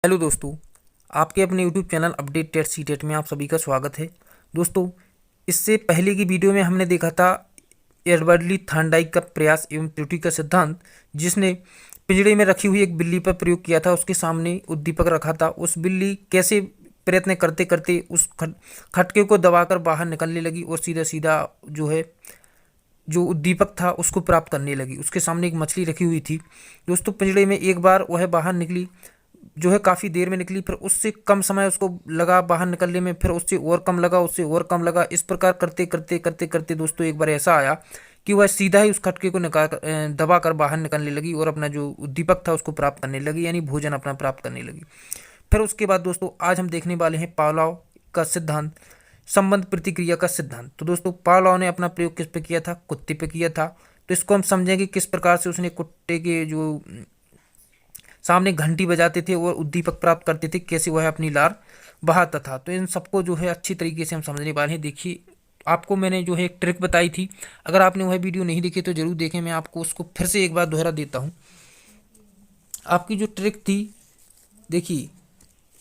Hello दोस्तों, आपके अपने YouTube channel update TET C TET में आप सभी का स्वागत है। दोस्तों, इससे पहले की वीडियो में हमने देखा था एडवर्ड थॉर्नडाइक का प्रयास एवं त्रुटि का सिद्धांत, जिसने पिंजड़े में रखी हुई एक बिल्ली पर प्रयोग किया था। उसके सामने उद्दीपक रखा था। उस बिल्ली कैसे प्रयत्न करते करते उस खटके को दबाकर बाहर निकलने लगी और सीधा सीधा जो उद्दीपक था उसको प्राप्त करने लगी। उसके सामने एक मछली रखी हुई थी। दोस्तों, पिंजड़े में एक बार वह बाहर निकली, काफ़ी देर में निकली, फिर उससे कम समय उसको लगा बाहर निकलने में, फिर उससे और कम लगा, उससे और कम लगा। इस प्रकार करते करते करते करते दोस्तों एक बार ऐसा आया कि वह सीधा ही उस खटके को दबा कर बाहर निकलने लगी और अपना जो उद्दीपक था उसको प्राप्त करने लगी, यानी भोजन अपना प्राप्त करने लगी। फिर उसके बाद दोस्तों आज हम देखने वाले हैं पावलोव का सिद्धांत, संबंध प्रतिक्रिया का सिद्धांत। तो दोस्तों, पावलोव ने अपना प्रयोग किस पे किया था? कुत्ते पे किया था। तो इसको हम समझेंगे किस प्रकार से उसने कुत्ते के जो सामने घंटी बजाते थे और उद्दीपक प्राप्त करते थे, कैसे वह अपनी लार बहाता था। तो इन सबको अच्छी तरीके से हम समझने वाले हैं। देखिए, आपको मैंने एक ट्रिक बताई थी। अगर आपने वह वीडियो नहीं देखी तो जरूर देखें। मैं आपको उसको फिर से एक बार दोहरा देता हूँ। आपकी जो ट्रिक थी, देखिए,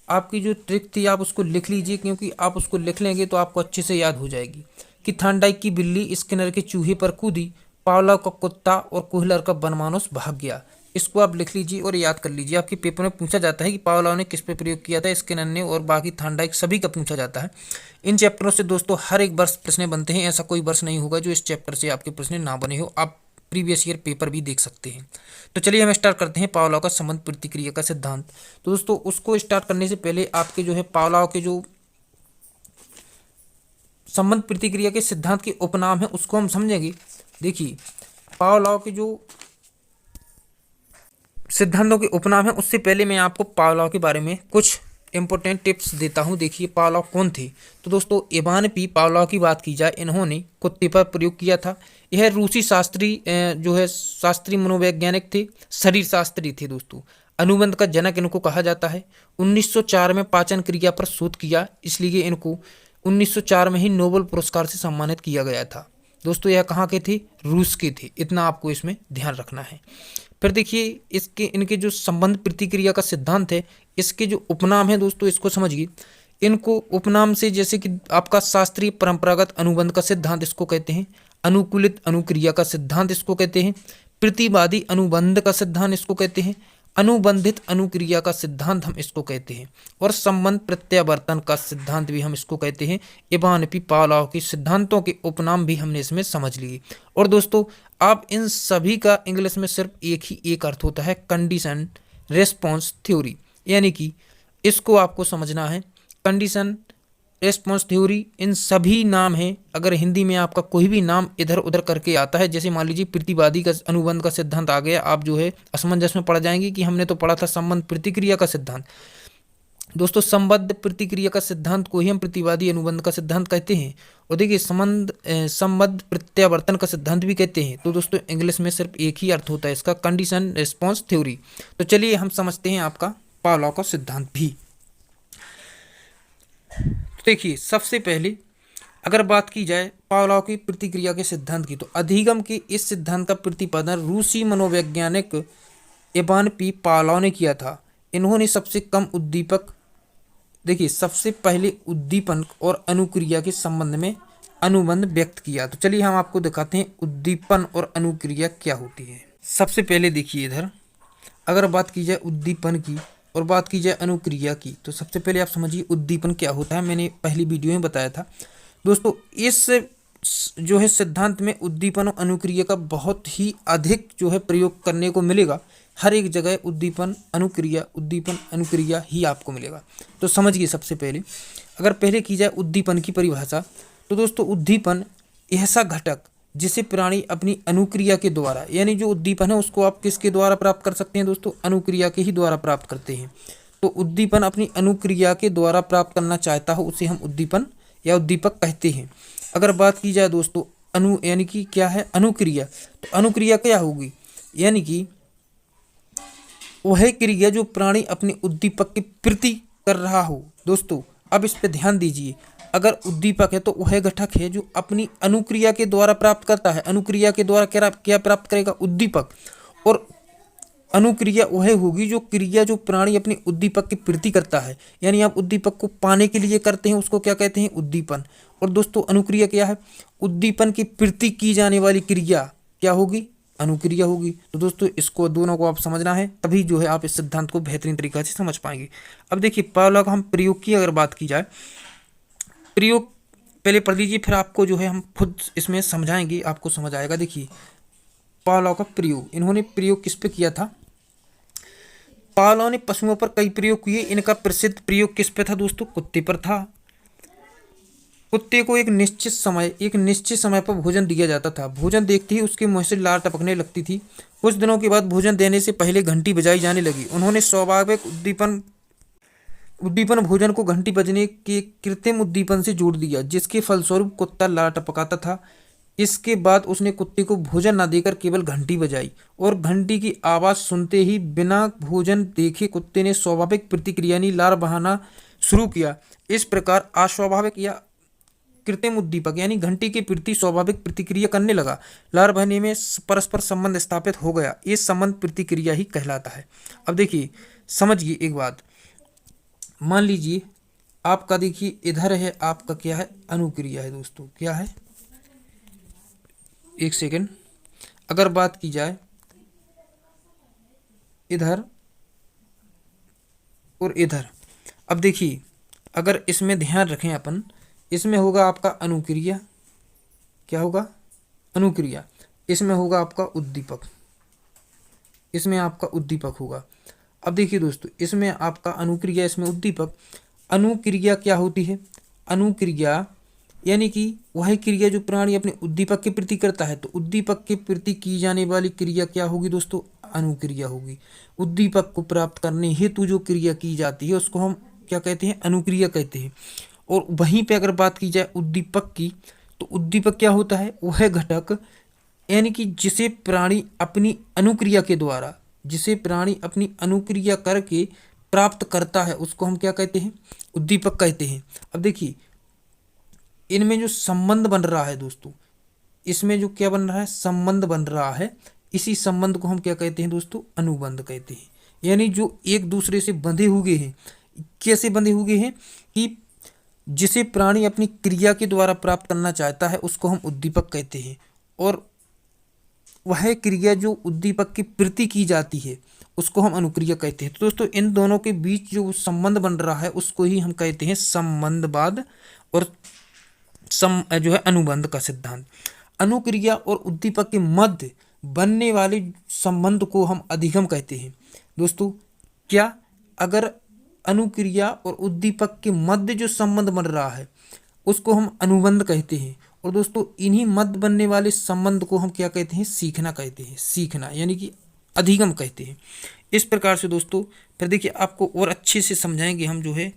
आपकी जो ट्रिक थी आप उसको लिख लीजिए, क्योंकि आप उसको लिख लेंगे तो आपको अच्छे से याद हो जाएगी। कि थॉर्नडाइक की बिल्ली स्किनर के चूहे पर कूदी, पावलोव का कुत्ता और कोहलर का बनमानुस भाग गया। इसको आप लिख लीजिए और याद कर लीजिए। आपके पेपर में पूछा जाता है कि पावलोव ने किस पे प्रयोग किया था, स्किनर ने और बाकी थॉर्नडाइक, सभी का पूछा जाता है। इन चैप्टरों से दोस्तों हर एक वर्ष प्रश्न बनते हैं। ऐसा कोई वर्ष नहीं होगा जो इस चैप्टर से आपके प्रश्न ना बने हो। आप प्रीवियस ईयर पेपर भी देख सकते हैं। तो चलिए हम स्टार्ट करते हैं पावलोव का संबंध प्रतिक्रिया का सिद्धांत। तो दोस्तों, उसको स्टार्ट करने से पहले आपके पावलोव के जो संबंध प्रतिक्रिया के सिद्धांत के उपनाम है उसको हम समझेंगे। देखिए, पावलोव के जो सिद्धांतों के उपनाम है, उससे पहले मैं आपको पावलोव के बारे में कुछ इंपॉर्टेंट टिप्स देता हूं। देखिए, पावलोव कौन थे? तो दोस्तों, इवान पी पावलोव की बात की जाए, इन्होंने कुत्ते पर प्रयोग किया था। यह रूसी शास्त्रीय मनोवैज्ञानिक थे, शरीर शास्त्री थे। दोस्तों, अनुबंध का जनक इनको कहा जाता है। 1904 में पाचन क्रिया पर शोध किया, इसलिए इनको 1904 में ही नोबेल पुरस्कार से सम्मानित किया गया था। दोस्तों, यह कहाँ के थे? रूस के थे। इतना आपको इसमें ध्यान रखना है। फिर देखिए, इनके जो संबंध प्रतिक्रिया का सिद्धांत है, इसके जो उपनाम है दोस्तों, इसको समझिए। इनको उपनाम से, जैसे कि आपका शास्त्रीय परंपरागत अनुबंध का सिद्धांत इसको कहते हैं, अनुकूलित अनुक्रिया का सिद्धांत इसको कहते हैं, प्रतिवादी अनुबंध का सिद्धांत इसको कहते हैं, अनुबंधित अनुक्रिया का सिद्धांत हम इसको कहते हैं, और संबंध प्रत्यावर्तन का सिद्धांत भी हम इसको कहते हैं। इवान पी पावलोव के सिद्धांतों के उपनाम भी हमने इसमें समझ लिए। और दोस्तों, आप इन सभी का इंग्लिश में सिर्फ एक ही एक अर्थ होता है, कंडीशन रेस्पॉन्स थ्योरी, यानी कि इसको आपको समझना है। कंडीशन रेस्पॉन्स थ्योरी, इन सभी नाम हैं। अगर हिंदी में आपका कोई भी नाम इधर उधर करके आता है, जैसे मान लीजिए प्रतिवादी का अनुबंध का सिद्धांत आ गया, आप असमंजस में पड़ जाएंगे कि हमने तो पढ़ा था संबंध प्रतिक्रिया का सिद्धांत। दोस्तों, संबद्ध प्रतिक्रिया का सिद्धांत को ही हम प्रतिवादी अनुबंध का सिद्धांत कहते हैं। और देखिए, संबद्ध प्रत्यावर्तन का सिद्धांत भी कहते हैं। तो दोस्तों, इंग्लिश में सिर्फ एक ही अर्थ होता है इसका, कंडीशन रेस्पॉन्स थ्योरी। तो चलिए हम समझते हैं आपका पावलोव का सिद्धांत भी। देखिए, सबसे पहले अगर बात की जाए पावलोव की प्रतिक्रिया के सिद्धांत की, तो अधिगम के इस सिद्धांत का प्रतिपादन रूसी मनोवैज्ञानिक इवान पी पावलोव ने किया था। इन्होंने सबसे कम उद्दीपक, देखिए, सबसे पहले उद्दीपन और अनुक्रिया के संबंध में अनुबंध व्यक्त किया। तो चलिए हम आपको दिखाते हैं उद्दीपन और अनुक्रिया क्या होती है। सबसे पहले देखिए, इधर अगर बात की जाए उद्दीपन की और बात की जाए अनुक्रिया की, तो सबसे पहले आप समझिए उद्दीपन क्या होता है। मैंने पहली वीडियो में बताया था। दोस्तों, इस सिद्धांत में उद्दीपन और अनुक्रिया का बहुत ही अधिक प्रयोग करने को मिलेगा। हर एक जगह उद्दीपन अनुक्रिया ही आपको मिलेगा। तो समझिए, सबसे पहले अगर पहले की जाए उद्दीपन की परिभाषा, तो दोस्तों, उद्दीपन ऐसा घटक जिसे प्राणी अपनी अनुक्रिया के द्वारा, यानी जो उद्दीपन है उसको आप किसके द्वारा प्राप्त कर सकते हैं दोस्तों? अनुक्रिया के ही द्वारा प्राप्त करते हैं। तो उद्दीपन अपनी अनुक्रिया के द्वारा प्राप्त करना चाहता हो उसे हम उद्दीपन या उद्दीपक कहते हैं। अगर बात की जाए दोस्तों यानी कि क्या है अनुक्रिया, तो अनुक्रिया क्या होगी? यानी कि वह क्रिया जो प्राणी अपने उद्दीपक की प्रति कर रहा हो। दोस्तों, अब इस पे ध्यान दीजिए। अगर उद्दीपक है तो वह घटक है जो अपनी अनुक्रिया के द्वारा प्राप्त करता है। अनुक्रिया के द्वारा क्या प्राप्त करेगा? उद्दीपक। और अनुक्रिया वह होगी जो क्रिया जो प्राणी अपने उद्दीपक के प्रति करता है, यानी आप उद्दीपक को पाने के लिए करते हैं, उसको क्या कहते हैं, उद्दीपन। और दोस्तों अनुक्रिया क्या है, उद्दीपन की प्रति की जाने वाली क्रिया क्या होगी, अनुक्रिया होगी। तो दोस्तों इसको दोनों को आप समझना है, तभी जो है आप इस सिद्धांत को बेहतरीन तरीका से समझ पाएंगे। अब देखिए पावलोव का हम प्रयोग की अगर बात की जाए, प्रयोग पहले पढ़ लीजिए, फिर आपको जो है हम खुद इसमें समझाएंगे, आपको समझ आएगा। देखिए पावलोव का प्रयोग, इन्होंने प्रयोग किस पे किया था, पावलोव ने पशुओं पर कई प्रयोग किए। इनका प्रसिद्ध प्रयोग किस पे था दोस्तों, कुत्ते पर था। कुत्ते को एक निश्चित समय पर भोजन दिया जाता था। भोजन देखते ही उसके मुंह से लार टपकने लगती थी। कुछ दिनों के बाद भोजन देने से पहले घंटी बजाई जाने लगी। उन्होंने स्वाभाविक उद्दीपन भोजन को घंटी बजने के कृत्रिम उद्दीपन से जोड़ दिया, जिसके फलस्वरूप कुत्ता लार टपकाता था। इसके बाद उसने कुत्ते को भोजन न देकर केवल घंटी बजाई, और घंटी की आवाज़ सुनते ही बिना भोजन देखे कुत्ते ने स्वाभाविक प्रतिक्रिया यानी लार बहाना शुरू किया। इस प्रकार अस्वाभाविक या कृत्रिम उद्दीपक यानी घंटी के प्रति स्वाभाविक प्रतिक्रिया करने लगा। लार बहने में परस्पर संबंध स्थापित हो गया। ये संबंध प्रतिक्रिया ही कहलाता है। अब देखिए समझिए एक बात, मान लीजिए आपका देखिए इधर है, आपका क्या है, अनुक्रिया है दोस्तों, क्या है, एक सेकंड, अगर बात की जाए इधर और इधर, अब देखिए अगर इसमें ध्यान रखें अपन, इसमें होगा आपका अनुक्रिया, क्या होगा, अनुक्रिया, इसमें होगा आपका उद्दीपक, इसमें आपका उद्दीपक होगा। अब देखिए दोस्तों इसमें आपका अनुक्रिया, इसमें उद्दीपक। अनुक्रिया क्या होती है, अनुक्रिया यानी कि वह क्रिया जो प्राणी अपने उद्दीपक के प्रति करता है। तो उद्दीपक के प्रति की जाने वाली क्रिया क्या होगी दोस्तों, अनुक्रिया होगी। उद्दीपक को प्राप्त करने हेतु जो क्रिया की जाती है उसको हम क्या कहते हैं, अनुक्रिया कहते हैं। और वहीं पे अगर बात की जाए उद्दीपक की, तो उद्दीपक क्या होता है, वह घटक यानी कि जिसे प्राणी अपनी अनुक्रिया के द्वारा, जिसे प्राणी अपनी अनुक्रिया करके प्राप्त करता है, उसको हम क्या कहते हैं, उद्दीपक कहते हैं। अब देखिए इनमें जो संबंध बन रहा है दोस्तों, इसमें जो क्या बन रहा है, संबंध बन रहा है, इसी संबंध को हम क्या कहते हैं दोस्तों, अनुबंध कहते हैं। यानी जो एक दूसरे से बंधे हुए हैं, कैसे बंधे हुए हैं कि जिसे प्राणी अपनी क्रिया के द्वारा प्राप्त करना चाहता है उसको हम उद्दीपक कहते हैं, और वह क्रिया जो उद्दीपक की प्रति की जाती है उसको हम अनुक्रिया कहते हैं। तो दोस्तों इन दोनों के बीच जो संबंध बन रहा है उसको ही हम कहते हैं संबंधवाद, और जो है अनुबंध का सिद्धांत। अनुक्रिया और उद्दीपक के मध्य बनने वाले संबंध को हम अधिगम कहते हैं। दोस्तों क्या, अगर अनुक्रिया और उद्दीपक के मध्य जो संबंध बन रहा है उसको हम अनुबंध कहते हैं, और दोस्तों इन्हीं मध्य बनने वाले संबंध को हम क्या कहते हैं, सीखना कहते हैं। सीखना यानी कि अधिगम कहते हैं। इस प्रकार से दोस्तों फिर देखिए आपको और अच्छे से समझाएंगे हम जो है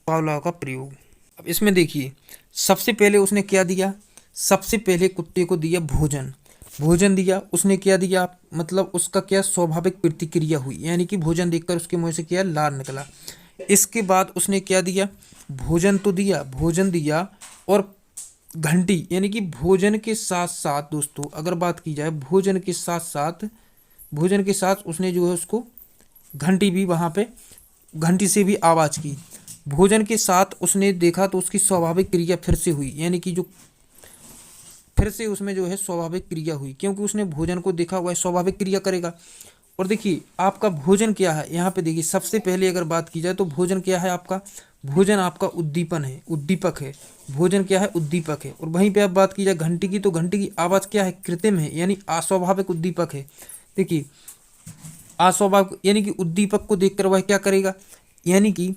पावलोव का प्रयोग। अब इसमें देखिए सबसे पहले उसने क्या दिया, सबसे पहले कुत्ते को दिया भोजन दिया। उसने क्या दिया, मतलब उसका क्या स्वाभाविक प्रतिक्रिया हुई, यानी कि भोजन देखकर उसके मुंह से क्या लार निकला। इसके बाद उसने क्या दिया, भोजन दिया और घंटी, यानी कि भोजन के साथ साथ दोस्तों अगर बात की जाए भोजन के साथ उसने जो है उसको घंटी भी, वहाँ पे घंटी से भी आवाज़ की। भोजन के साथ उसने देखा तो उसकी स्वाभाविक क्रिया फिर से हुई, यानी कि जो फिर से उसमें जो है स्वाभाविक क्रिया हुई, क्योंकि उसने भोजन को देखा, वह स्वाभाविक क्रिया करेगा। और देखिए आपका भोजन क्या है, यहाँ पे देखिए सबसे पहले अगर बात की जाए तो भोजन क्या है आपका, भोजन आपका उद्दीपक है। भोजन क्या है, उद्दीपक है। और वहीं पे आप बात की जाए घंटी की, तो घंटी की आवाज़ क्या है, कृत्रिम है, यानी अस्वाभाविक उद्दीपक है। देखिए अस्वाभाविक यानी कि उद्दीपक को देखकर वह क्या करेगा, यानी कि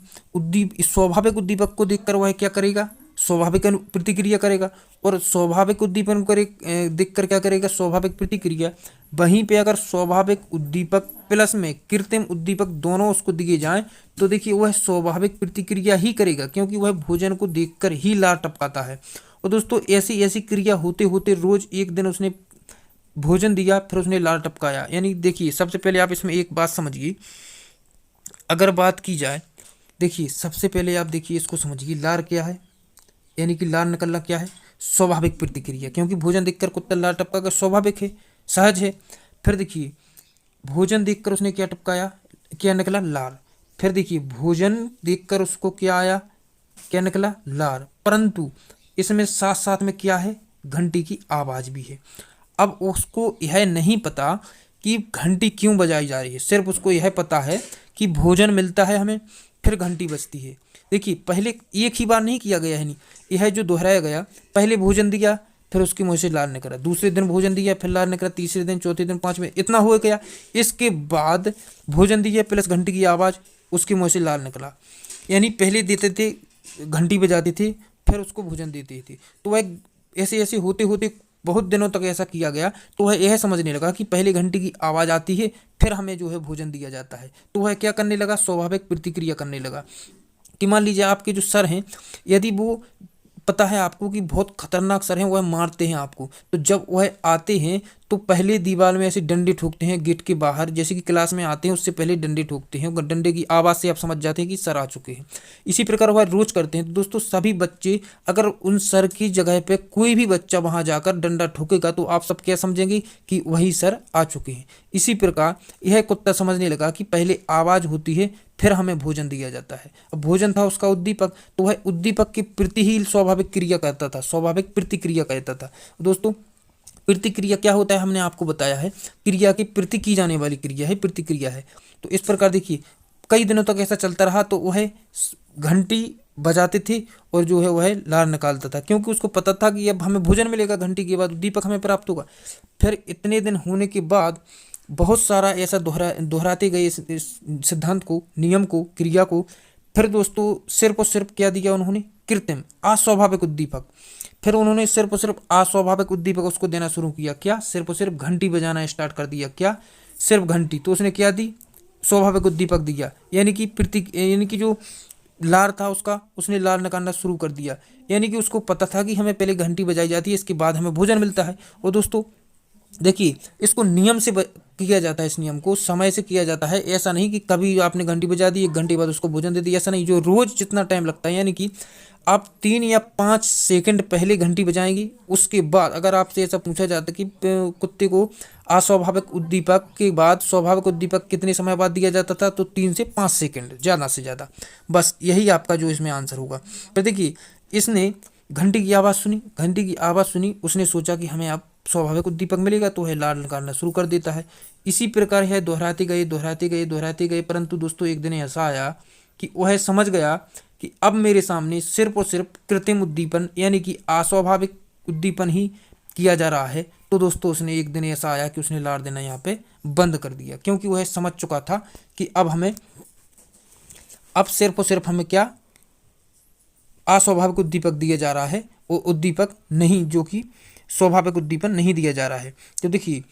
स्वाभाविक उद्दीपक को देखकर वह क्या करेगा, स्वाभाविक प्रतिक्रिया करेगा, और स्वाभाविक उद्दीपन को देखकर क्या करेगा, स्वाभाविक प्रतिक्रिया। वहीं पे अगर स्वाभाविक उद्दीपक प्लस में कृत्रिम उद्दीपक दोनों उसको दिए जाएं तो देखिए वह स्वाभाविक प्रतिक्रिया ही करेगा, क्योंकि वह भोजन को देखकर ही लार टपकाता है। और दोस्तों ऐसी ऐसी क्रिया होते होते रोज एक दिन उसने भोजन दिया, फिर उसने लार टपकाया। यानी देखिए सबसे पहले आप इसमें एक बात समझिए, अगर बात की जाए, देखिए सबसे पहले आप देखिए इसको समझिए, लार क्या है, यानी कि लार निकलना क्या है, स्वाभाविक प्रतिक्रिया, क्योंकि भोजन देखकर कुत्ता लार टपका, स्वाभाविक है, सहज है। फिर देखिए भोजन देखकर उसने क्या टपकाया, क्या निकला, लाल। फिर देखिए भोजन देखकर उसको क्या आया, क्या निकला, लाल। परंतु इसमें साथ साथ में क्या है, घंटी की आवाज भी है। अब उसको यह नहीं पता कि घंटी क्यों बजाई जा रही है, सिर्फ उसको यह पता है कि भोजन मिलता है हमें, फिर घंटी बजती है। देखिए पहले एक ही बार नहीं किया गया है, नहीं, यह जो दोहराया गया, पहले भोजन दिया, फिर उसके मुंह से लाल निकला, दूसरे दिन भोजन दिया, फिर लाल निकला, तीसरे दिन, चौथे दिन, पांचवें, इतना हो गया। इसके बाद भोजन दिया प्लस घंटी की आवाज़, उसके मुंह से लाल निकला। यानी पहले देते थे, घंटी बजाते थे, फिर उसको भोजन देते थे। तो वह ऐसे ऐसे होते होते बहुत दिनों तक ऐसा किया गया, तो वह यह समझने लगा कि पहले घंटी की आवाज़ आती है, फिर हमें जो है भोजन दिया जाता है। तो वह क्या करने लगा, स्वाभाविक प्रतिक्रिया करने लगा। कि मान लीजिए आपके जो सर हैं, यदि वो पता है आपको कि बहुत खतरनाक सर हैं, वह मारते हैं आपको, तो जब वह आते हैं तो पहले दीवार में ऐसे डंडे ठोकते हैं गेट के बाहर, जैसे कि क्लास में आते हैं उससे पहले डंडे ठोकते हैं, डंडे की आवाज़ से आप समझ जाते हैं कि सर आ चुके हैं। इसी प्रकार वह रोज करते हैं। तो दोस्तों सभी बच्चे, अगर उन सर की जगह पे कोई भी बच्चा वहां जाकर डंडा ठोकेगा तो आप सब क्या समझेंगे कि वही सर आ चुके हैं। इसी प्रकार यह कुत्ता समझने लगा कि पहले आवाज़ होती है, फिर हमें भोजन दिया जाता है। अब भोजन था उसका उद्दीपक, तो वह उद्दीपक के प्रति ही स्वाभाविक क्रिया करता था, स्वाभाविक प्रतिक्रिया कहता था। दोस्तों प्रतिक्रिया क्या होता है, हमने आपको बताया है, क्रिया के प्रति की जाने वाली क्रिया है, प्रतिक्रिया है। तो इस प्रकार देखिए कई दिनों तक ऐसा चलता रहा, तो वह घंटी बजाते थे और जो है वह लार निकालता था, क्योंकि उसको पता था कि अब हमें भोजन मिलेगा, घंटी के बाद उद्दीपक हमें प्राप्त होगा। फिर इतने दिन होने के बाद बहुत सारा ऐसा दोहराते गए इस सिद्धांत को, नियम को, क्रिया को। फिर दोस्तों सिर्फ और सिर्फ क्या दिया उन्होंने, कृत्रिम अस्वाभाविक उद्दीपक। फिर उन्होंने सिर्फ और सिर्फ अस्वाभाविक उद्दीपक उसको देना शुरू किया, क्या, सिर्फ और सिर्फ घंटी बजाना स्टार्ट कर दिया, क्या, सिर्फ घंटी। तो उसने क्या दी, स्वाभाविक उद्दीपक दिया, यानी कि जो लार था उसका, उसने लार निकालना शुरू कर दिया। यानी कि उसको पता था कि हमें पहले घंटी बजाई जाती है, इसके बाद हमें भोजन मिलता है। और दोस्तों देखिए इसको नियम से किया जाता है, इस नियम को समय से किया जाता है। ऐसा नहीं कि कभी आपने घंटी बजा दी, 1 घंटे बाद उसको भोजन दे दिया, ऐसा नहीं। जो रोज जितना टाइम लगता है, यानी कि आप 3 या 5 सेकंड पहले घंटी बजाएंगी, उसके बाद अगर आपसे ऐसा पूछा जाता कि कुत्ते को अस्वाभाविक उद्दीपक के बाद स्वाभाविक उद्दीपक कितने समय बाद दिया जाता था, तो 3 से 5 सेकंड, ज़्यादा से ज़्यादा, बस यही आपका जो इसमें आंसर होगा। तो देखिए इसने घंटी की आवाज़ सुनी, घंटी की आवाज़ सुनी, उसने सोचा कि हमें अब स्वाभाविक उद्दीपक मिलेगा, तो वह लार निकालना शुरू कर देता है। इसी प्रकार यह दोहराते गए, दोहराते गए, दोहराते गए, परंतु दोस्तों एक दिन ऐसा आया कि वह समझ गया कि अब मेरे सामने सिर्फ और सिर्फ कृत्रिम उद्दीपन यानी कि अस्वाभाविक उद्दीपन ही किया जा रहा है। तो दोस्तों उसने एक दिन ऐसा आया कि उसने लार देना यहाँ पे बंद कर दिया, क्योंकि वह समझ चुका था कि अब सिर्फ और सिर्फ हमें क्या, अस्वाभाविक उद्दीपक दिया जा रहा है, वो उद्दीपक नहीं, जो कि स्वाभाविक उद्दीपन नहीं दिया जा रहा है। तो देखिए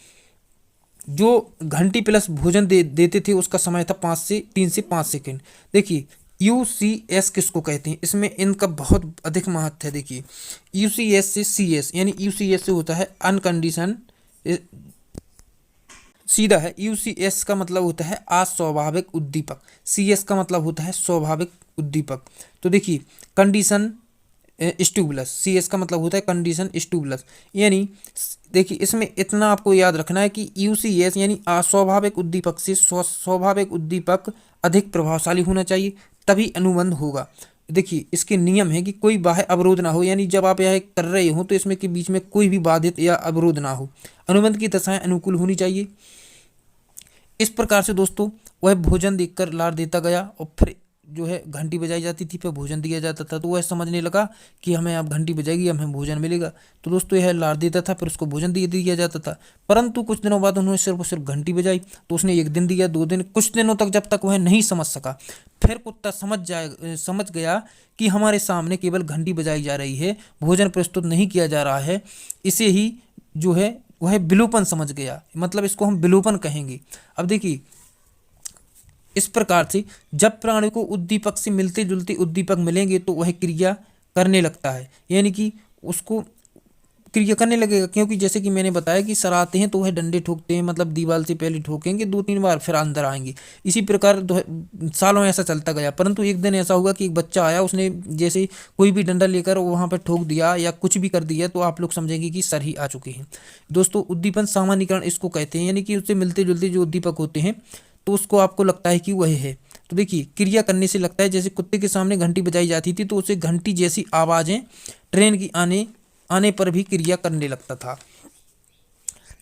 जो घंटी प्लस भोजन देते थे उसका समय था 3 से 5 सेकंड। देखिए UCS किसको कहते हैं, इसमें इनका बहुत अधिक महत्व है। देखिए UCS से CS, यानी UCS से होता है अनकंडीशन, सीधा है। UCS का मतलब होता है अस्वाभाविक उद्दीपक, CS का मतलब होता है स्वाभाविक उद्दीपक। तो देखिए कंडीशन स्टिमुलस, CS का मतलब होता है कंडीशन स्टिमुलस। यानी देखिए इसमें इतना आपको याद रखना है कि UCS यानी अस्वाभाविक उद्दीपक से स्वाभाविक उद्दीपक अधिक प्रभावशाली होना चाहिए, तभी अनुबंध होगा। देखिए इसके नियम है कि कोई बाह्य अवरोध ना हो, यानी जब आप यह कर रहे हो तो इसमें के बीच में कोई भी बाधित या अवरोध ना हो, अनुबंध की दशाएं अनुकूल होनी चाहिए। इस प्रकार से दोस्तों वह भोजन देखकर लार देता गया, और फिर जो है घंटी बजाई जाती थी, फिर भोजन दिया जाता था। तो वह समझने लगा कि हमें अब घंटी बजाएगी, हमें भोजन मिलेगा। तो दोस्तों यह लार देता था, फिर उसको भोजन दिया जाता था। परंतु कुछ दिनों बाद उन्होंने सिर्फ और सिर्फ घंटी बजाई, तो उसने 1 दिन दिया, 2 दिन, कुछ दिनों तक, जब तक वह नहीं समझ सका। फिर कुत्ता समझ गया कि हमारे सामने केवल घंटी बजाई जा रही है, भोजन प्रस्तुत नहीं किया जा रहा है। इसे ही जो है वह विलोपन समझ गया, मतलब इसको हम विलोपन कहेंगे। अब देखिए इस प्रकार से जब प्राणी को उद्दीपक से मिलते जुलते उद्दीपक मिलेंगे तो वह क्रिया करने लगता है, यानी कि उसको क्रिया करने लगेगा, क्योंकि जैसे कि मैंने बताया कि सर आते हैं तो वह डंडे ठोकते हैं, मतलब दीवार से पहले ठोकेंगे 2-3 बार, फिर अंदर आएंगे। इसी प्रकार सालों ऐसा चलता गया। परंतु एक दिन ऐसा हुआ कि एक बच्चा आया, उसने जैसे कोई भी डंडा लेकर वहां पर ठोक दिया या कुछ भी कर दिया, तो आप लोग समझेंगे कि सर ही आ चुके हैं। दोस्तों, उद्दीपन सामान्यीकरण इसको कहते हैं, यानी कि उससे मिलते जुलते जो उद्दीपक होते हैं तो उसको आपको लगता है कि वही है। तो देखिए, क्रिया करने से लगता है जैसे कुत्ते के सामने घंटी बजाई जाती थी तो उसे घंटी जैसी आवाजें ट्रेन की आने पर भी क्रिया करने लगता था।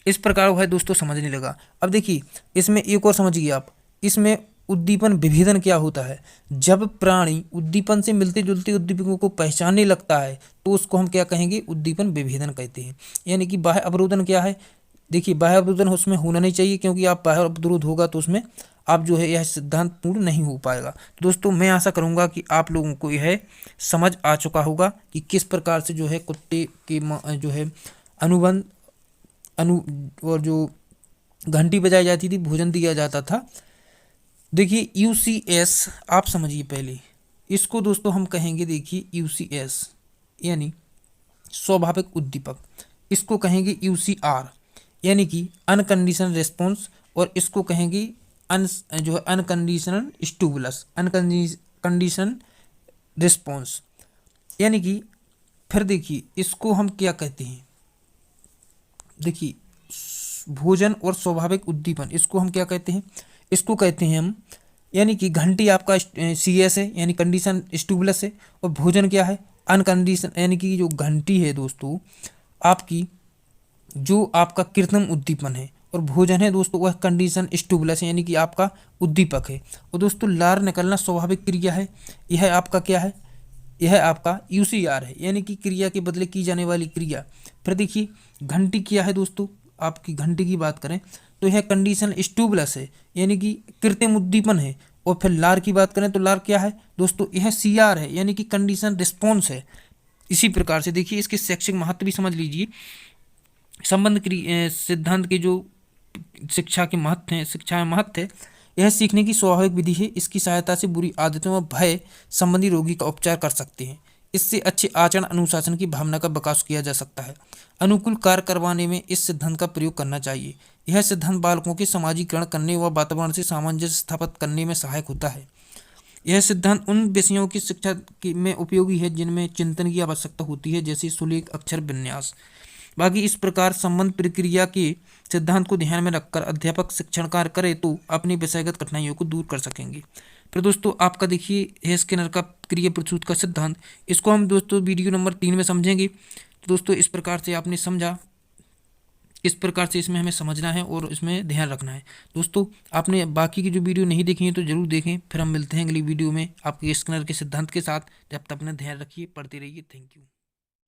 इस प्रकार वह दोस्तों समझने लगा। अब देखिए, इसमें एक और समझिए आप, इसमें उद्दीपन विभेदन क्या होता है। जब प्राणी उद्दीपन से मिलते जुलते उद्दीपकों को पहचानने लगता है तो उसको हम क्या कहेंगे, उद्दीपन विभेदन कहते हैं। यानी कि बाह्य अवरोधन क्या है, देखिए बाह्य अवरोधन उसमें होना नहीं चाहिए, क्योंकि आप बाह्य अवरोध होगा तो उसमें आप जो है यह सिद्धांत पूर्ण नहीं हो पाएगा। दोस्तों, मैं आशा करूंगा कि आप लोगों को यह समझ आ चुका होगा कि किस प्रकार से जो है कुत्ते के जो है अनुबंध अनु और जो घंटी बजाई जाती थी, भोजन दिया जाता था। देखिए यूसीएस आप समझिए पहले इसको दोस्तों, हम कहेंगे देखिए यूसीएस यानी स्वाभाविक उद्दीपक, इसको कहेंगे यूसीआर यानी कि अनकंडीशनल रिस्पॉन्स, और इसको कहेंगे जो है अनकंडीशनल स्टिमुलस, अनकंडीशन रिस्पॉन्स। यानी कि फिर देखिए इसको हम क्या कहते हैं, देखिए भोजन और स्वाभाविक उद्दीपन इसको हम क्या कहते हैं, इसको कहते हैं हम, यानी कि घंटी आपका सीएस है यानी कंडीशन स्टिमुलस है, और भोजन क्या है, अनकंडीशन, यानी कि जो घंटी है दोस्तों आपकी, जो आपका कृत्रिम उद्दीपन है, और भोजन है दोस्तों वह कंडीशन स्टिमुलस है यानी कि आपका उद्दीपक है। और दोस्तों लार निकलना स्वाभाविक क्रिया है, यह आपका क्या है, यह आपका यूसीआर है यानी कि क्रिया के बदले की जाने वाली क्रिया। फिर देखिए घंटी क्या है दोस्तों, आपकी घंटी की बात करें तो यह कंडीशन स्टिमुलस है यानी कि कृत्रिम उद्दीपन है। और फिर लार की बात करें तो लार क्या है दोस्तों, यह सीआर है यानी कि कंडीशन रिस्पॉन्स है। इसी प्रकार से देखिए इसके शैक्षिक महत्व भी समझ लीजिए। संबंध सिद्धांत के जो शिक्षा के महत्व हैं, शिक्षा में महत्व है, यह सीखने की स्वाभाविक विधि है। इसकी सहायता से बुरी आदतों व भय संबंधी रोगी का उपचार कर सकते हैं। इससे अच्छे आचरण अनुशासन की भावना का विकास किया जा सकता है। अनुकूल कार्य करवाने में इस सिद्धांत का प्रयोग करना चाहिए। यह सिद्धांत बालकों के समाजीकरण करने व वातावरण से सामंजस्य स्थापित करने में सहायक होता है। यह सिद्धांत उन विषयों की शिक्षा में उपयोगी है जिनमें चिंतन की आवश्यकता होती है, जैसे सुलेख, अक्षर विन्यास। बाकी इस प्रकार संबंध प्रक्रिया के सिद्धांत को ध्यान में रखकर अध्यापक शिक्षण कार्य करे तो अपनी विषयगत कठिनाइयों को दूर कर सकेंगे। फिर दोस्तों आपका देखिए है स्किनर का क्रिया प्रसूत का सिद्धांत, इसको हम दोस्तों वीडियो नंबर 3 में समझेंगे। तो दोस्तों इस प्रकार से आपने समझा, इस प्रकार से इसमें हमें समझना है और इसमें ध्यान रखना है। दोस्तों आपने बाकी की जो वीडियो नहीं देखी है तो जरूर देखें। फिर हम मिलते हैं अगली वीडियो में आपके स्किनर के सिद्धांत के साथ। जब तक अपना ध्यान रखिए, पढ़ते रहिए। Thank you.